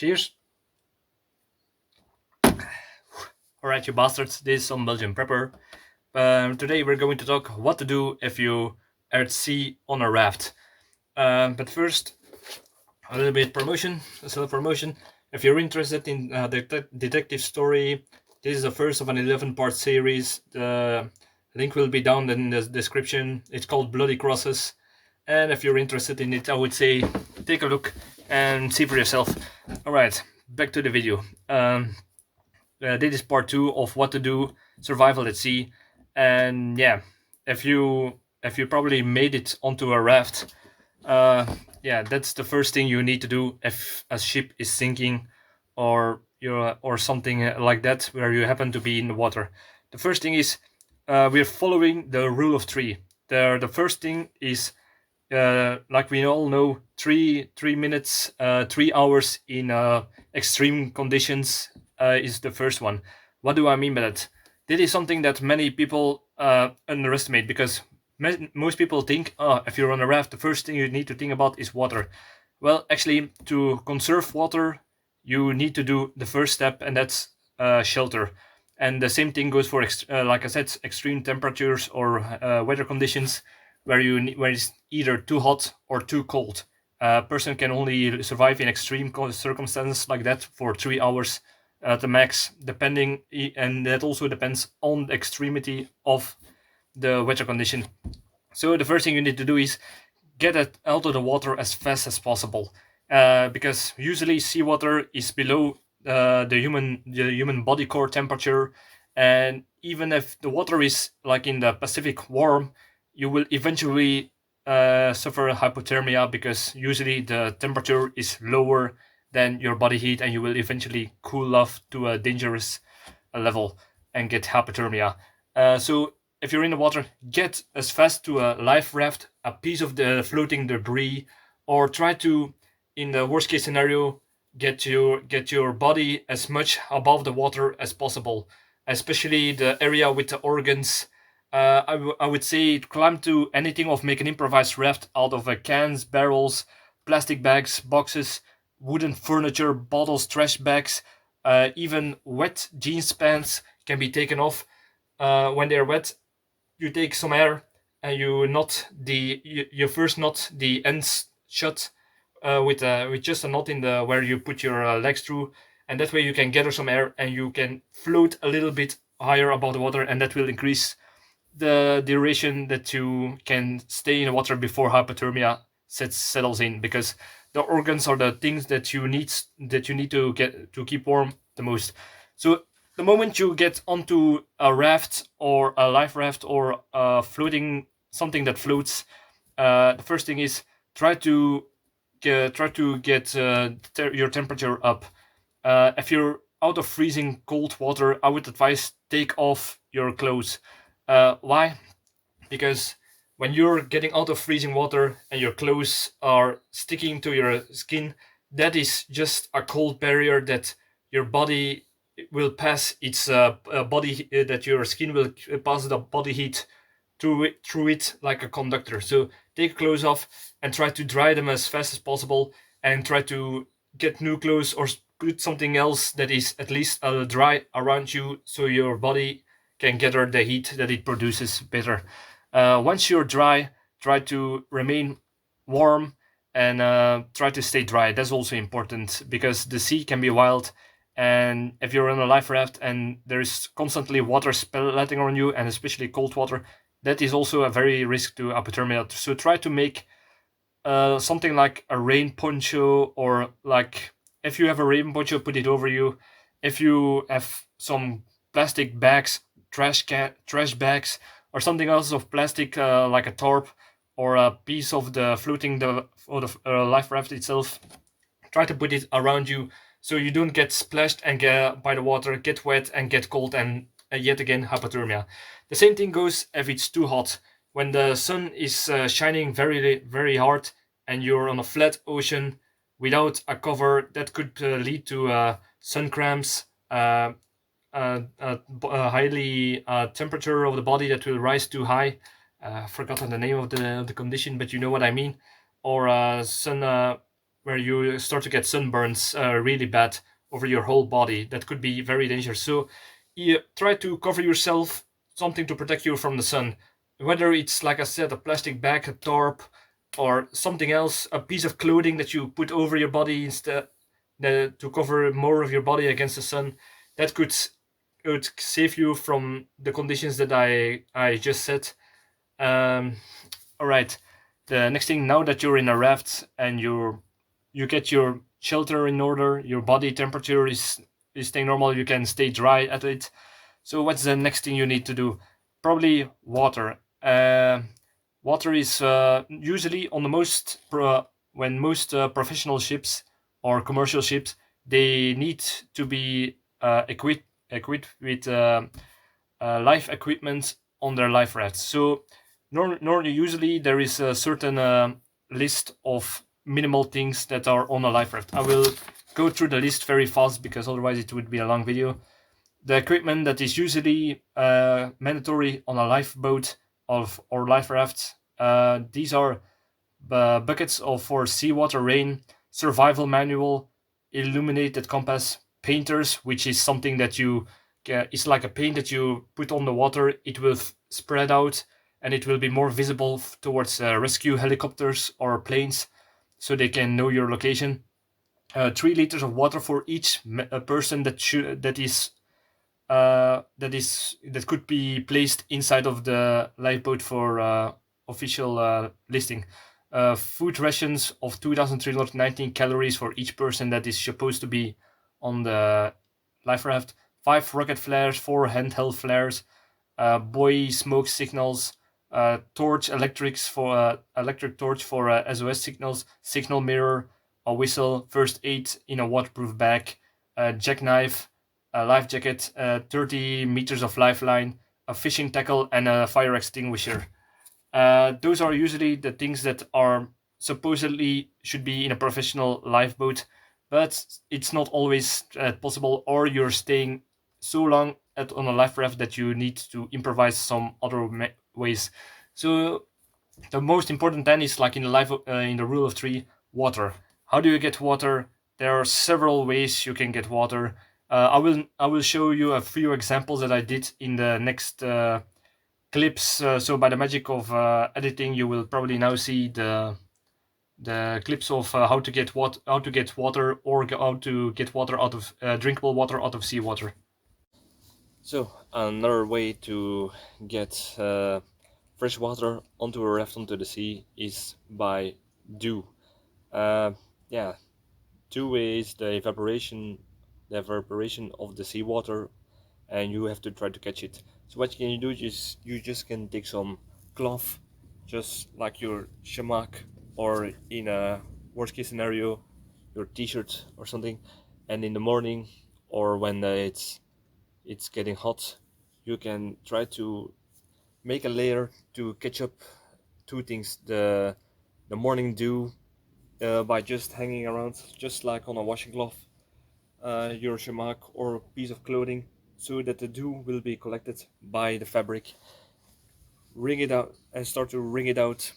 Cheers. Alright, you bastards, this is Some-Belgian-prepper. Today we're going to talk what to do if you are at sea on a raft. But first, a little bit promotion, self-promotion. If you're interested in the detective story, this is the first of an 11-part series. The link will be down in the description. It's called Bloody Crosses. And if you're interested in it, I would say take a look and see for yourself. Alright, back to the video. This is part 2 of what to do, survival at sea. And yeah, if you probably made it onto a raft, yeah, that's the first thing you need to do if a ship is sinking or something like that, where you happen to be in the water. The first thing is we're following the rule of 3. The first thing is, like we all know, 3 minutes, 3 hours in extreme conditions is the first one. What do I mean by that? This is something that many people underestimate, because most people think, oh, if you're on a raft, the first thing you need to think about is water. Well, actually, to conserve water, you need to do the first step, and that's shelter. And the same thing goes for, like I said, extreme temperatures or weather conditions where it's either too hot or too cold. A person can only survive in extreme circumstances like that for 3 hours at the max, depending, and that also depends on the extremity of the weather condition. So the first thing you need to do is get it out of the water as fast as possible, because usually seawater is below the human body core temperature, and even if the water is like in the Pacific warm, you will eventually suffer hypothermia, because usually the temperature is lower than your body heat, and you will eventually cool off to a dangerous level and get hypothermia. So if you're in the water, get as fast to a life raft, a piece of the floating debris, or try to, in the worst case scenario, get your body as much above the water as possible, especially the area with the organs. I would say climb to anything, of make an improvised raft out of cans, barrels, plastic bags, boxes, wooden furniture, bottles, trash bags, even wet jeans pants can be taken off. When they're wet, you take some air and you first knot the ends shut with just a knot in the where you put your legs through, and that way you can gather some air and you can float a little bit higher above the water, and that will increase the duration that you can stay in the water before hypothermia settles in, because the organs are the things that you need to get to keep warm the most. So the moment you get onto a raft or a life raft or floating something that floats, the first thing is try to get your temperature up. If you're out of freezing cold water, I would advise take off your clothes. Why? Because when you're getting out of freezing water and your clothes are sticking to your skin, that is just a cold barrier that your body will pass its body, that your skin will pass the body heat through it like a conductor. So take clothes off and try to dry them as fast as possible, and try to get new clothes or put something else that is at least dry around you, so your body can gather the heat that it produces better. Once you're dry, try to remain warm and try to stay dry. That's also important, because the sea can be wild, and if you're on a life raft and there is constantly water splatting on you, and especially cold water, that is also a very risk to hypothermia. So try to make something like a rain poncho, or like if you have a rain poncho, put it over you. If you have some plastic bags, trash bags, or something else of plastic, like a tarp or a piece of the life raft itself, try to put it around you so you don't get splashed and get by the water, get wet and get cold, and yet again hypothermia. The same thing goes if it's too hot. When the sun is shining very very hard and you're on a flat ocean without a cover, that could lead to sun cramps, highly temperature of the body that will rise too high. Forgotten the name of the condition, but you know what I mean. Or sun where you start to get sunburns really bad over your whole body. That could be very dangerous. So you try to cover yourself, something to protect you from the sun. Whether it's, like I said, a plastic bag, a tarp, or something else, a piece of clothing that you put over your body instead to cover more of your body against the sun, that could save you from the conditions that I just said. Um, all right. The next thing, now that you're in a raft and you get your shelter in order, your body temperature is staying normal, you can stay dry at it. So what's the next thing you need to do? Probably water. Water is usually on the when most professional ships or commercial ships, they need to be equipped with life equipment on their life rafts. So usually there is a certain list of minimal things that are on a life raft. I will go through the list very fast because otherwise it would be a long video. The equipment that is usually mandatory on a lifeboat or life raft, these are buckets for seawater rain, survival manual, illuminated compass, painters, which is something that it's like a paint that you put on the water. It will spread out and it will be more visible towards rescue helicopters or planes, so they can know your location. 3 liters of water for each person that could be placed inside of the lifeboat for official listing. Food rations of 2,319 calories for each person that is supposed to be on the life raft. 5 rocket flares, 4 handheld flares, buoy smoke signals, torch electrics for electric torch for SOS signals, signal mirror, a whistle, first aid in a waterproof bag, a jackknife, a life jacket, 30 meters of lifeline, a fishing tackle, and a fire extinguisher. Those are usually the things that are supposedly should be in a professional lifeboat, but it's not always possible, or you're staying so long on a life raft that you need to improvise some other ways. So the most important then is, like in the in the rule of three, water. How do you get water? There are several ways you can get water. I will show you a few examples that I did in the next clips. So by the magic of editing, you will probably now see the clips of how to get water, or how to get water out of drinkable water out of seawater. So another way to get fresh water onto a raft onto the sea is by dew. Uh, yeah, dew is the evaporation of the seawater, and you have to try to catch it. So what can you do is you just can take some cloth, just like your shamak, or in a worst case scenario, your t-shirt or something, and in the morning, or when it's getting hot, you can try to make a layer to catch up two things: the morning dew, by just hanging around, just like on a washing cloth, your shamak or piece of clothing, so that the dew will be collected by the fabric. Wring it out and start to wring it out,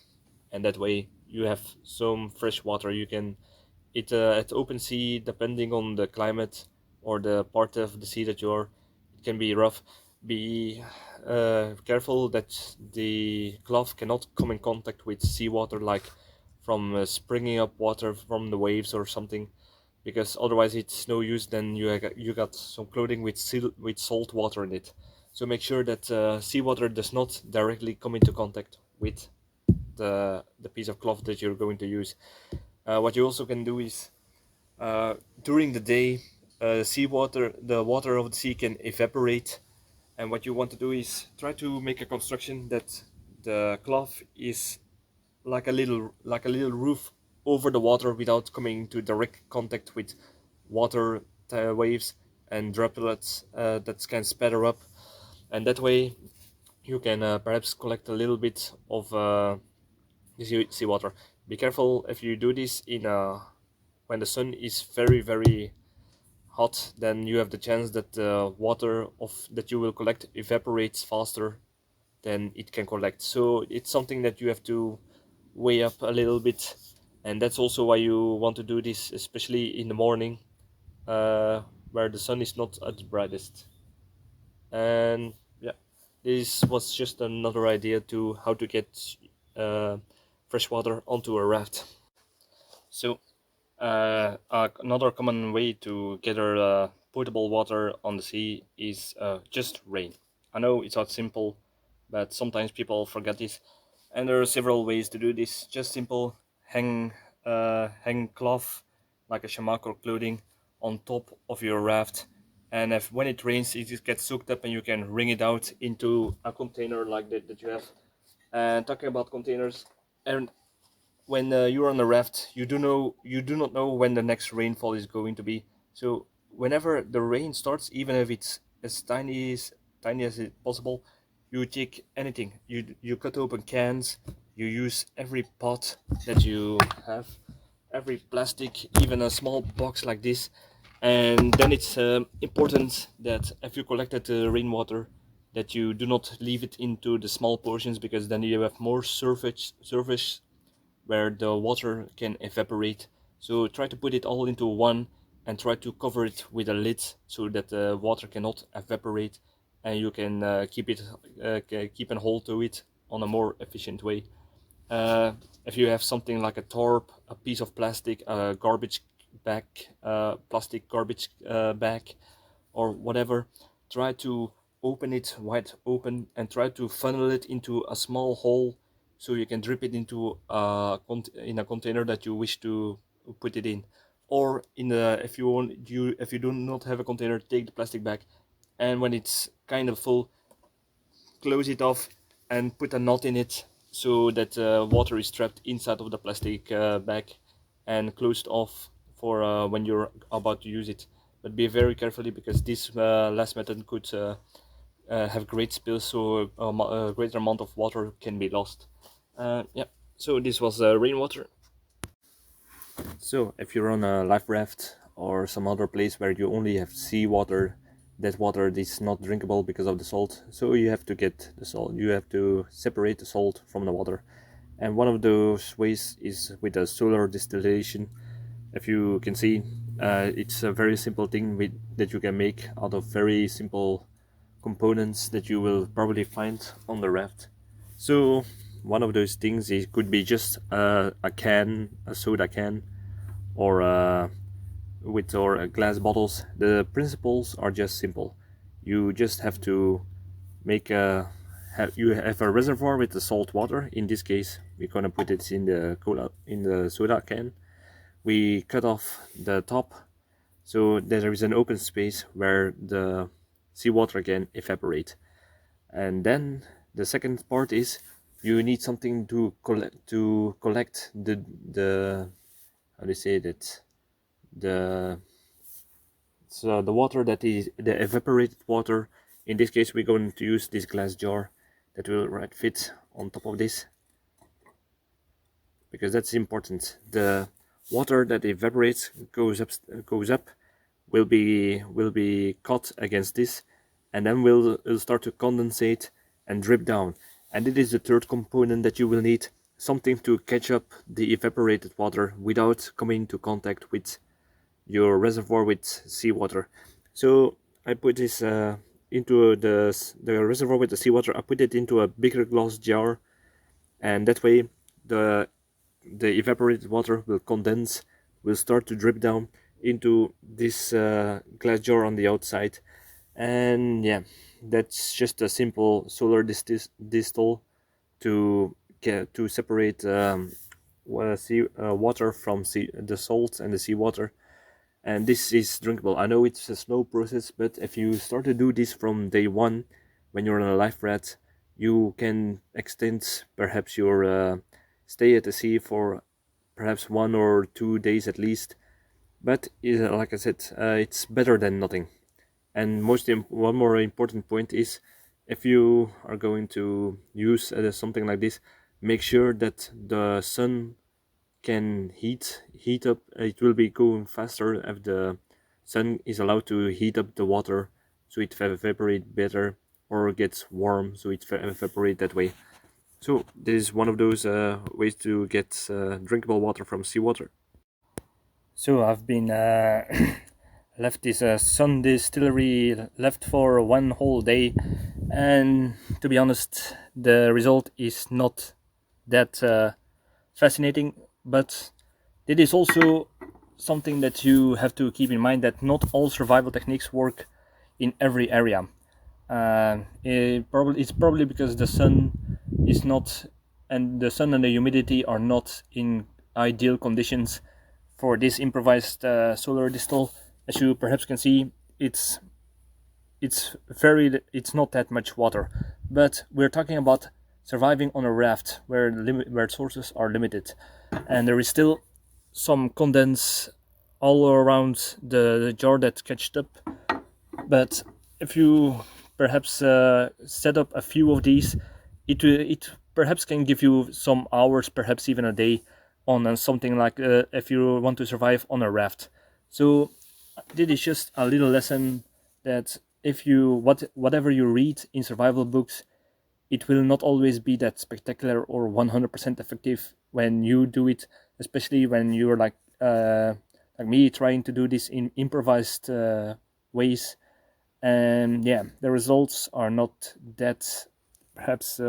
and that way you have some fresh water. You can at open sea, depending on the climate or the part of the sea that you're, it can be rough. Be careful that the cloth cannot come in contact with seawater, like from springing up water from the waves or something, because otherwise it's no use. Then you got some clothing with salt water in it. So make sure that seawater does not directly come into contact with the piece of cloth that you're going to use. What you also can do is, during the day, the water of the sea can evaporate, and what you want to do is try to make a construction that the cloth is like a little roof over the water without coming into direct contact with water waves and droplets that can spatter up, and that way you can perhaps collect a little bit of seawater. Be careful if you do this when the sun is very very hot, then you have the chance that the water that you will collect evaporates faster than it can collect. So it's something that you have to weigh up a little bit. And that's also why you want to do this, especially in the morning, where the sun is not at the brightest. And yeah, this was just another idea to how to get uh, fresh water onto a raft. So another common way to gather potable water on the sea is just rain. I know it's not simple, but sometimes people forget this, and there are several ways to do this. Just simple hang cloth like a shamak or clothing on top of your raft, and if when it rains, it just gets soaked up, and you can wring it out into a container like that you have. And talking about containers, and when you're on a raft, you do not know when the next rainfall is going to be. So whenever the rain starts, even if it's as tiny as it possible, you take anything. You cut open cans. You use every pot that you have, every plastic, even a small box like this. And then it's important that if you collected rainwater, that you do not leave it into the small portions, because then you have more surface where the water can evaporate. So try to put it all into one and try to cover it with a lid so that the water cannot evaporate, and you can keep a hold to it on a more efficient way. Uh, if you have something like a tarp, a piece of plastic, a garbage bag, plastic garbage bag, or whatever, try to open it wide open and try to funnel it into a small hole so you can drip it into in a container that you wish to put it in. Or in the if you do not have a container, take the plastic bag, and when it's kind of full, close it off and put a knot in it so that water is trapped inside of the plastic bag and closed off for when you're about to use it. But be very carefully, because this last method could have great spills, so a greater amount of water can be lost. Yeah, so this was rainwater. So if you're on a life raft or some other place where you only have seawater, that water is not drinkable because of the salt. So you have to get the salt. You have to separate the salt from the water. And one of those ways is with a solar distillation. If you can see, it's a very simple thing that you can make out of very simple components that you will probably find on the raft. So one of those things could be just a can, a soda can, or glass bottles. The principles are just simple. You just have to make you have a reservoir with the salt water. In this case, we're gonna put it in the soda can. We cut off the top so there is an open space where the seawater can evaporate. And then the second part is you need something to collect the how do you say that, the so the water that is the evaporated water. In this case, we're going to use this glass jar that will right fit on top of this, because that's important. The water that evaporates goes up, will be caught against this, and then will start to condensate and drip down. And it is the third component that you will need, something to catch up the evaporated water without coming into contact with your reservoir with seawater. So I put this into the reservoir with the seawater. I put it into a bigger glass jar, and that way the evaporated water will condense, will start to drip down into this glass jar on the outside. And yeah, that's just a simple solar distill to separate water from the salt and the seawater, and this is drinkable. I know it's a slow process, but if you start to do this from day one, when you're on a life raft, you can extend perhaps your stay at the sea for perhaps 1 or 2 days at least. But like I said, it's better than nothing. And one more important point is, if you are going to use something like this, make sure that the sun can heat up. It will be going faster if the sun is allowed to heat up the water, so it evaporate better, or gets warm so it evaporate that way. So this is one of those ways to get drinkable water from seawater. So I've been left this sun distillery left for one whole day, and to be honest, the result is not that fascinating. But it is also something that you have to keep in mind that not all survival techniques work in every area. It's probably because the sun is not, and the sun and the humidity are not in ideal conditions for this improvised solar distill. As you perhaps can see, it's it's not that much water, but we're talking about surviving on a raft where sources are limited, and there is still some condense all around the jar that catched up. But if you perhaps set up a few of these, it perhaps can give you some hours, perhaps even a day, on something like if you want to survive on a raft. So this is just a little lesson that if you whatever you read in survival books, it will not always be that spectacular or 100% effective when you do it, especially when you're like me trying to do this in improvised ways. And yeah, the results are not that perhaps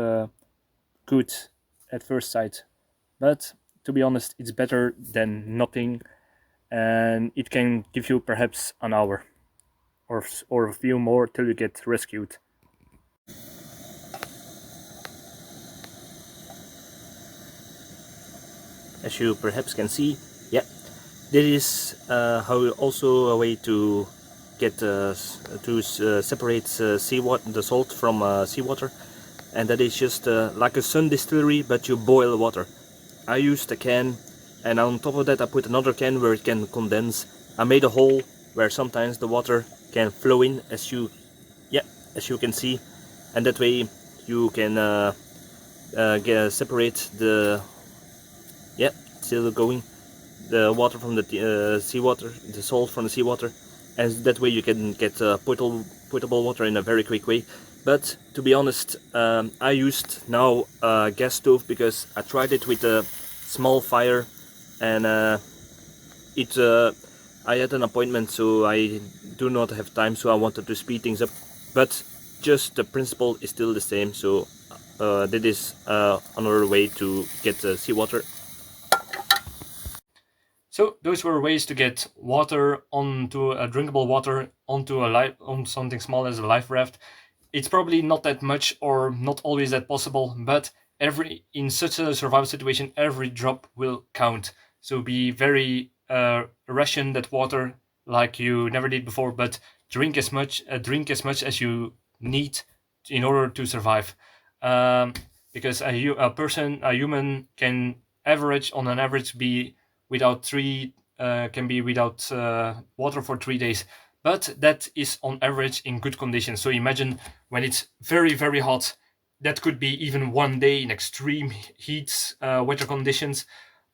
good at first sight, but to be honest, it's better than nothing, and it can give you perhaps an hour or a few more till you get rescued. As you perhaps can see, yeah, there is how also a way to get separate seawater, the salt from seawater, and that is just like a sun distillery, but you boil water. I used a can, and on top of that I put another can where it can condense. I made a hole where sometimes the water can flow in, yeah, as you can see, and that way you can separate the, yeah, still going, the water from the seawater, the salt from the seawater, and that way you can get potable water in a very quick way. But to be honest, I used now a gas stove because I tried it with a small fire, and it I had an appointment, so I do not have time, so I wanted to speed things up. But just the principle is still the same, so that is another way to get seawater. So those were ways to get water onto a drinkable water onto a on something small as a life raft. It's probably not that much or not always that possible, but every in such a survival situation, every drop will count. So be very ration that water like you never did before, but drink as much as you need in order to survive. Because a human can average on an average be without three can be without water for 3 days, but that is on average in good conditions. So imagine when it's very hot, that could be even one day in extreme heat weather conditions,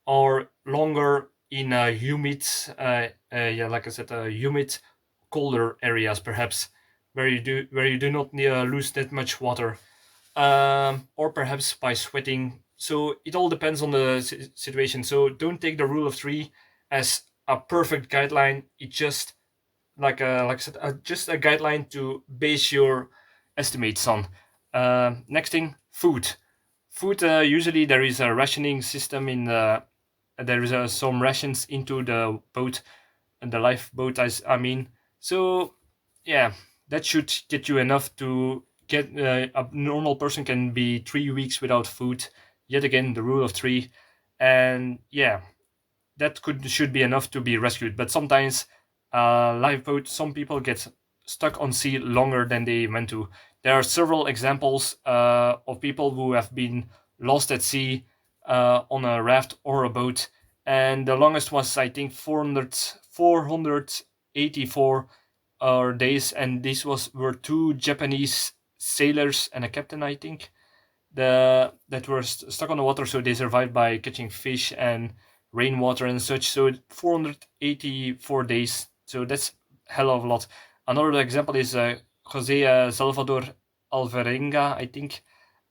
or longer in humid yeah, like I said, humid colder areas perhaps, where you do not lose that much water, or perhaps by sweating. So it all depends on the situation. So don't take the rule of three as a perfect guideline. It's just like I said, just a guideline to base your estimates on. Next thing, food. Food. Usually there is a rationing system in the. There is some rations into the boat, and the lifeboat. I mean, so yeah, that should get you enough to get a normal person can be 3 weeks without food. Yet again, the rule of three, and yeah, that could should be enough to be rescued. But sometimes, lifeboat, some people get stuck on sea longer than they meant to. There are several examples of people who have been lost at sea on a raft or a boat, and the longest was I think 484 days, and this were two Japanese sailors and a captain, I think, that were stuck on the water, so they survived by catching fish and rainwater and such. So 484 days. So that's hell of a lot. Another example is Jose Salvador Alvarenga, I think.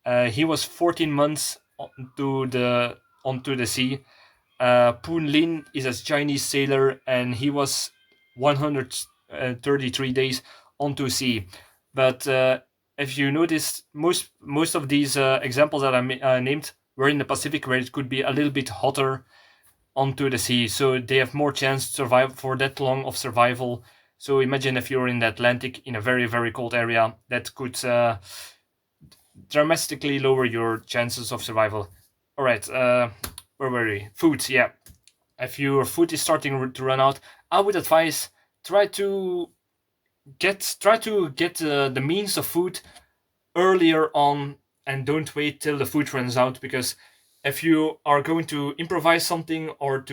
He was 14 months onto the sea. Poon Lin is a Chinese sailor, and he was 133 days onto sea. But if you notice, most of these examples that I named were in the Pacific, where it could be a little bit hotter onto the sea, so they have more chance to survive for that long of survival. So imagine if you're in the Atlantic in a very very cold area, that could dramatically lower your chances of survival. All right, where were we? Food, yeah. If your food is starting to run out, I would advise try to get the means of food earlier on, and don't wait till the food runs out, because if you are going to improvise something or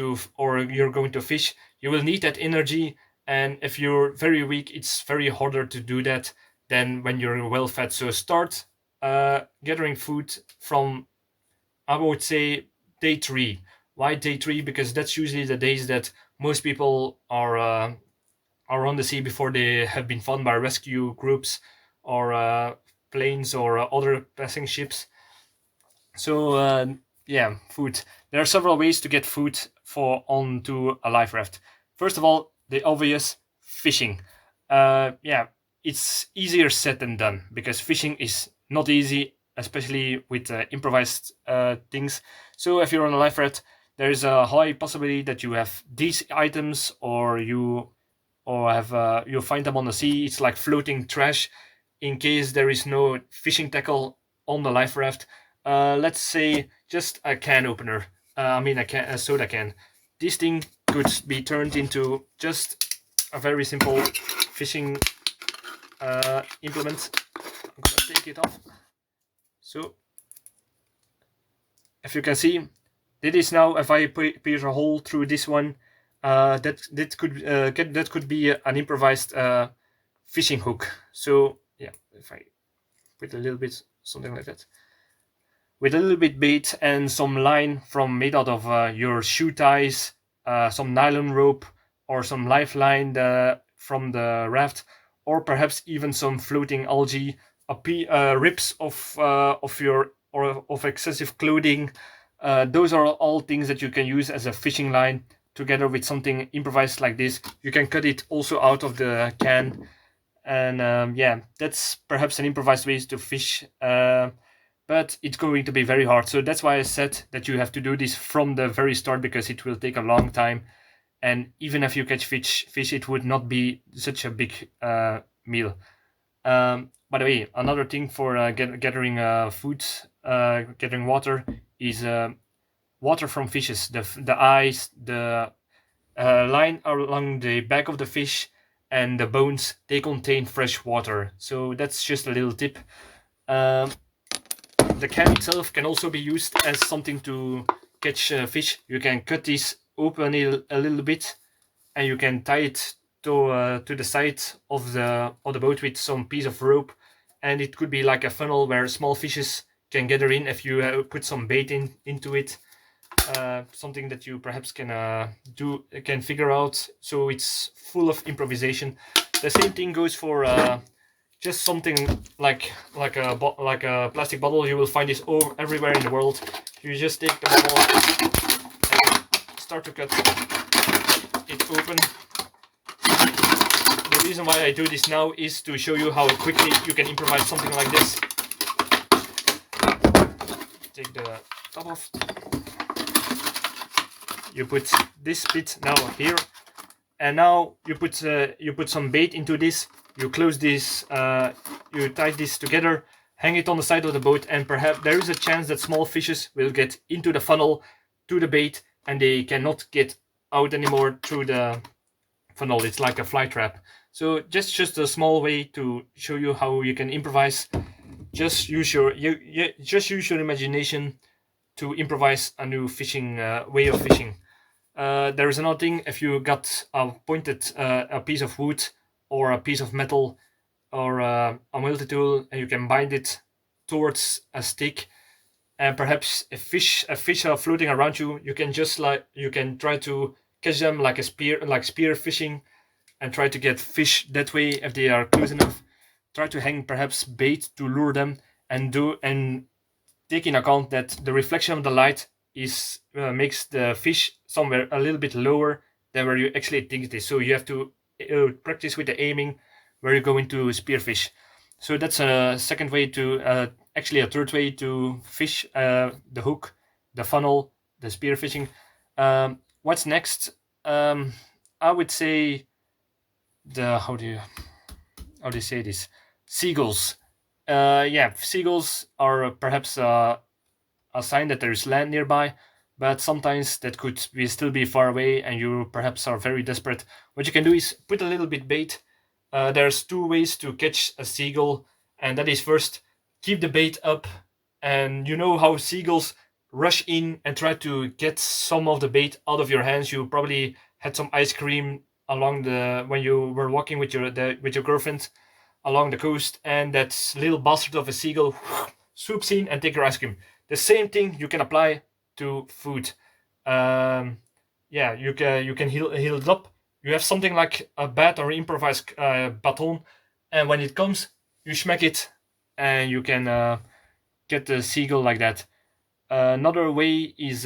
you're going to fish, you will need that energy, and if you're very weak, it's very harder to do that than when you're well fed. So start gathering food from, I would say, day 3. Why day 3? Because that's usually the days that most people are on the sea before they have been found by rescue groups or planes or other passing ships. So yeah, food. There are several ways to get food for onto a life raft. First of all, the obvious, fishing. Yeah, it's easier said than done, because fishing is not easy, especially with improvised things. So if you're on a life raft, there is a high possibility that you have these items, or you'll find them on the sea. It's like floating trash in case there is no fishing tackle on the life raft. Let's say just a can opener. A soda can. This thing could be turned into just a very simple fishing implement. I'm gonna take it off. So, if you can see, it is now. If I pierce a hole through this one, that could be an improvised fishing hook. So yeah, if I put a little bit something like that, with a little bit bait and some line from made out of your shoe ties, some nylon rope, or some lifeline from the raft, or perhaps even some floating algae, rips of your or of excessive clothing. Those are all things that you can use as a fishing line together with something improvised like this. You can cut it also out of the can, and yeah, that's perhaps an improvised way to fish. But it's going to be very hard. So that's why I said that you have to do this from the very start, because it will take a long time. And even if you catch fish, it would not be such a big meal. By the way, another thing for gathering food, gathering water, is water from fishes. The eyes, the line along the back of the fish, and the bones, they contain fresh water. So that's just a little tip. The can itself can also be used as something to catch fish. You can cut this open a little bit, and you can tie it to the side of the boat with some piece of rope, and it could be like a funnel where small fishes can gather in if you put some bait into it. Something that you perhaps can figure out. So it's full of improvisation. The same thing goes for just something like a plastic bottle. You will find this everywhere in the world. You just take the bottle and start to cut it open. The reason why I do this now is to show you how quickly you can improvise something like this. Take the top off. You put this bit now here, and now you put some bait into this. You close this, you tie this together, hang it on the side of the boat, and perhaps there is a chance that small fishes will get into the funnel to the bait, and they cannot get out anymore through the funnel. It's like a fly trap. So just a small way to show you how you can improvise. Just use your imagination to improvise a new fishing way of fishing. There is another thing. If you got a piece of wood or a piece of metal or a multi-tool, and you can bind it towards a stick, and perhaps a fish are floating around you, you can try to catch them like spear fishing, and try to get fish that way if they are close enough. Try to hang perhaps bait to lure them, and take in account that the reflection of the light is makes the fish somewhere a little bit lower than where you actually think it is. So you have to practice with the aiming where you're going to spearfish. So that's a second way to actually a third way to fish the hook, the funnel, the spearfishing. What's next? I would say the how do you say this? Seagulls. Yeah, seagulls are perhaps a sign that there is land nearby, but sometimes that could still be far away, and you perhaps are very desperate. What you can do is put a little bit bait. There's two ways to catch a seagull, and that is first keep the bait up, and you know how seagulls rush in and try to get some of the bait out of your hands. You probably had some ice cream along the when you were walking with your girlfriend along the coast, and that little bastard of a seagull swoops in and take your ice cream. The same thing you can apply to food. Yeah, you can heal it up. You have something like a bat or improvised baton, and when it comes, you smack it, and you can get the seagull like that. Another way is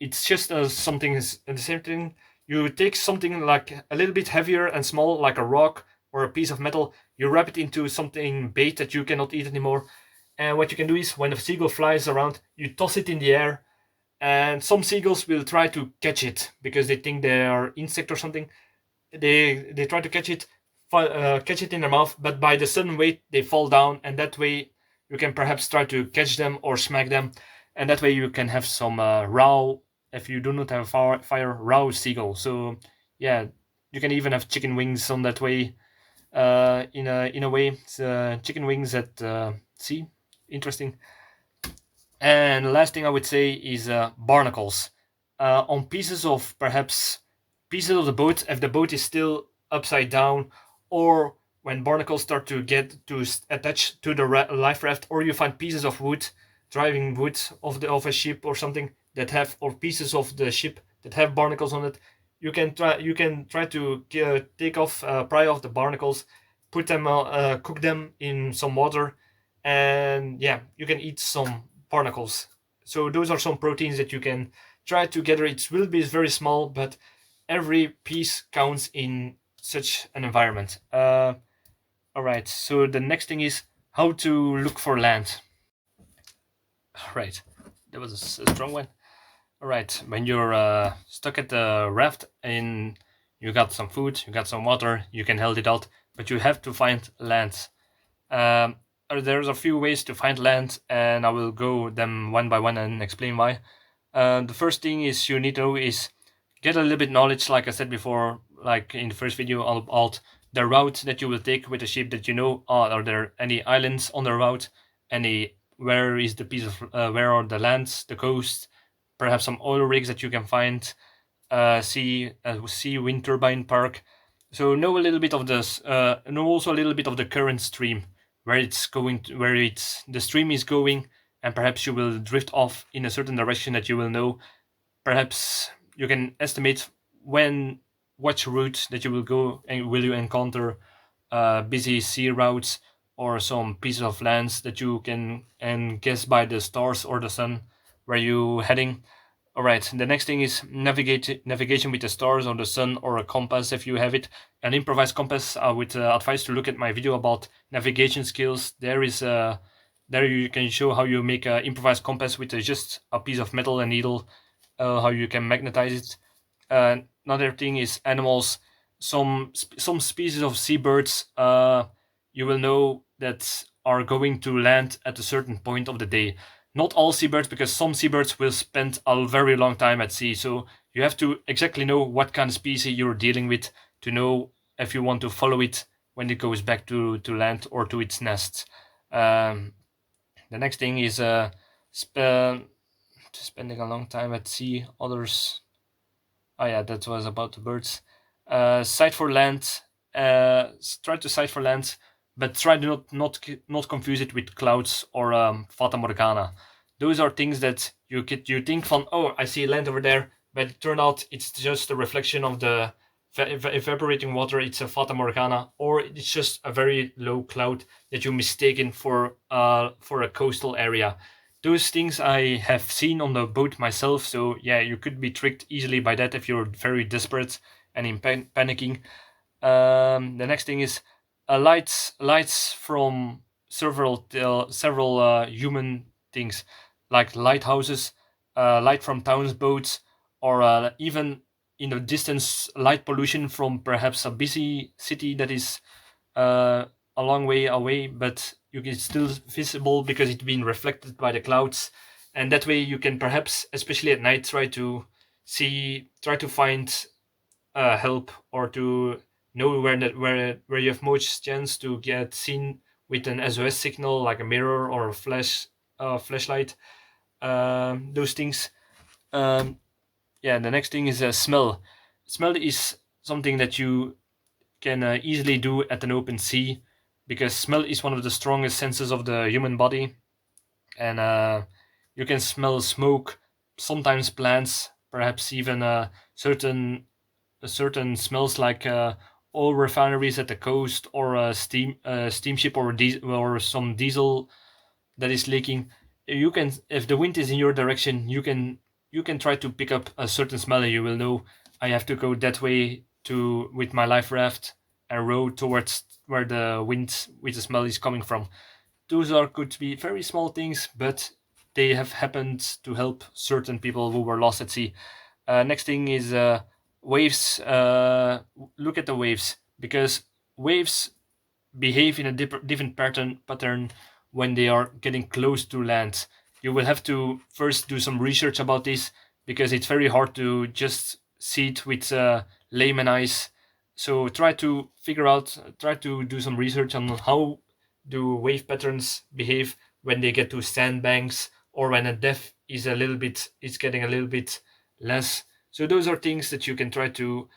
it's just something is the same thing. You take something like a little bit heavier and small, like a rock or a piece of metal. You wrap it into something bait that you cannot eat anymore. And what you can do is when a seagull flies around, you toss it in the air. And some seagulls will try to catch it because they think they are insect or something. They try to catch it in their mouth, but by the sudden weight they fall down, and that way you can perhaps try to catch them or smack them, and that way you can have some raw. If you do not have fire raw seagull, so yeah, you can even have chicken wings on that way. In a way, it's, chicken wings at sea. Interesting. And the last thing I would say is barnacles. On pieces of perhaps pieces of the boat, if the boat is still upside down, or when barnacles start to get to attach to the life raft, or you find pieces of wood, driving wood of a ship or something that have, or pieces of the ship that have barnacles on it, you can try to pry off the barnacles, put them cook them in some water, and yeah, you can eat some barnacles. So those are some proteins that you can try to gather. It will be very small, but every piece counts in such an environment. All right. So the next thing is how to look for land. All right. That was a strong one. All right. When you're stuck at the raft and you got some food, you got some water, you can hold it out, but you have to find land. Um, there's a few ways to find land, and I will go them one by one and explain why. The first thing is you need to know is get a little bit knowledge, like I said before, like in the first video, about the route that you will take with the ship. That you know, are there any islands on the route? Any where is the piece of where are the lands, the coast? Perhaps some oil rigs that you can find. See wind turbine park. So know a little bit of this. Know also a little bit of the current stream, where it's going, where it's the stream is going, and perhaps you will drift off in a certain direction that you will know. Perhaps you can estimate when which route that you will go, and will you encounter busy sea routes or some pieces of lands that you can and guess by the stars or the sun where you heading. All right. The next thing is navigation with the stars or the sun or a compass if you have it. An improvised compass. I would advise to look at my video about navigation skills. There you can show how you make an improvised compass with just a piece of metal and needle. How you can magnetize it. Another thing is animals. Some species of seabirds. You will know that are going to land at a certain point of the day. Not all seabirds, because some seabirds will spend a very long time at sea. So you have to exactly know what kind of species you're dealing with to know if you want to follow it when it goes back to land or to its nest. The next thing is spending a long time at sea. Others. Oh yeah, that was about the birds. Sight for land. Try to sight for land, but try to not confuse it with clouds or fata morgana. Those are things that you think from, oh, I see land over there, but it turns out it's just a reflection of the evaporating water. It's a fata morgana, or it's just a very low cloud that you mistaken for a coastal area. those things I have seen on the boat myself. So yeah, you could be tricked easily by that if you're very desperate and in panicking. The next thing is lights from several human things, like lighthouses, light from towns boats, or even in the distance light pollution from perhaps a busy city that is uh, a long way away, but you can still visible because it's been reflected by the clouds, and that way you can perhaps, especially at night, try to find help, or to know where you have most chance to get seen with an SOS signal, like a mirror or a flashlight. Those things. Um, yeah. The next thing is smell. Smell is something that you can easily do at an open sea, because smell is one of the strongest senses of the human body, and you can smell smoke, sometimes plants, perhaps even certain smells like oil refineries at the coast, or a steamship, or some diesel that is leaking. You can, if the wind is in your direction, you can try to pick up a certain smell, and you will know I have to go that way to with my life raft and row towards where the wind with the smell is coming from. Those are could be very small things, but they have happened to help certain people who were lost at sea. Next thing is waves. Look at the waves, because waves behave in a different pattern when they are getting close to land. You will have to first do some research about this, because it's very hard to just see it with layman eyes. So try to do some research on how do wave patterns behave when they get to sandbanks, or when a depth is getting a little bit less. So those are things that you can try to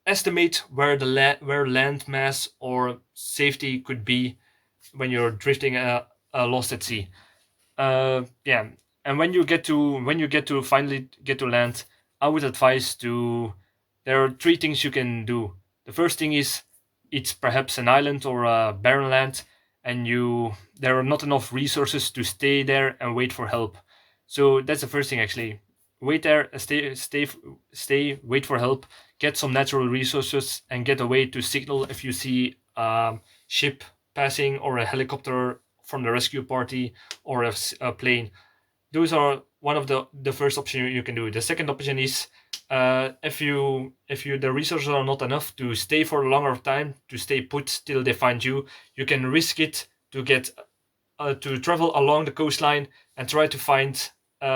estimate where where land mass or safety could be when you're drifting lost at sea. Yeah, and when you get to finally get to land, I would advise to. There are three things you can do. The first thing is, it's perhaps an island or a barren land, and you there are not enough resources to stay there and wait for help. So that's the first thing actually. Wait there, stay, wait for help, get some natural resources, and get a way to signal if you see a ship passing, or a helicopter from the rescue party, or a plane. Those are one of the first option you can do. The second option is, if you the resources are not enough to stay for a longer time, to stay put till they find you, you can risk it to travel along the coastline and try to find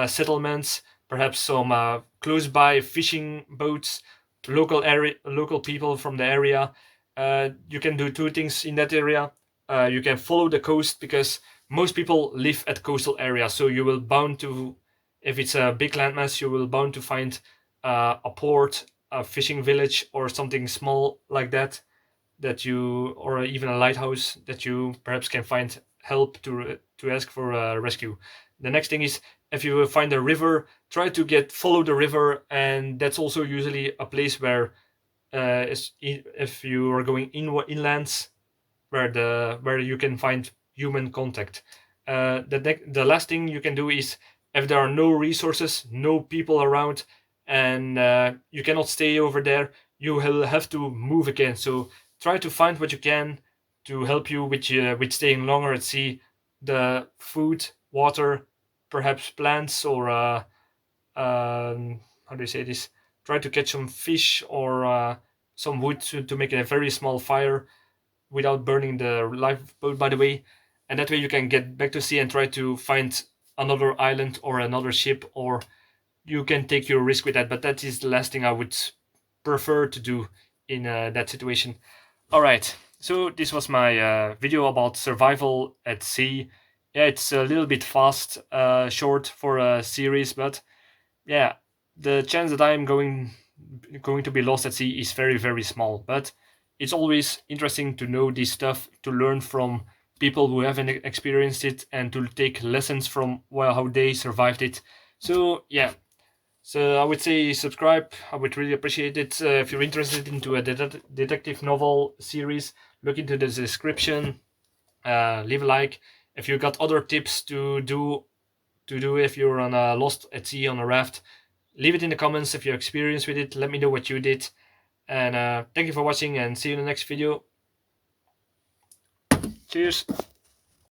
settlements, perhaps some close by fishing boats, local people from the area. You can do two things in that area. You can follow the coast, because most people live at coastal areas, so you will bound to, if it's a big landmass, you will bound to find a port, a fishing village, or something small like that, or even a lighthouse that you perhaps can find help to ask for a rescue. The next thing is, if you find a river, try to follow the river, and that's also usually a place where if you are going inlands, where you can find human contact. The last thing you can do is, if there are no resources, no people around, and you cannot stay over there, you will have to move again. So try to find what you can to help you with staying longer at sea. The food, water, perhaps plants, or how do you say this? Try to catch some fish, or some wood to make a very small fire without burning the lifeboat, by the way. And that way you can get back to sea and try to find another island or another ship, or you can take your risk with that. But that is the last thing I would prefer to do in that situation. All right, so this was my video about survival at sea. Yeah, it's a little bit fast, short for a series, but yeah, the chance that I'm going to be lost at sea is very small. But it's always interesting to know this stuff, to learn from people who haven't experienced it, and to take lessons from, well, how they survived it. So yeah, so I would say subscribe. I would really appreciate it. If you're interested into a detective novel series, look into the description. Leave a like. If you got other tips to do if you're on a lost at sea on a raft, leave it in the comments. If you're experienced with it, let me know what you did. And thank you for watching, and see you in the next video. Cheers.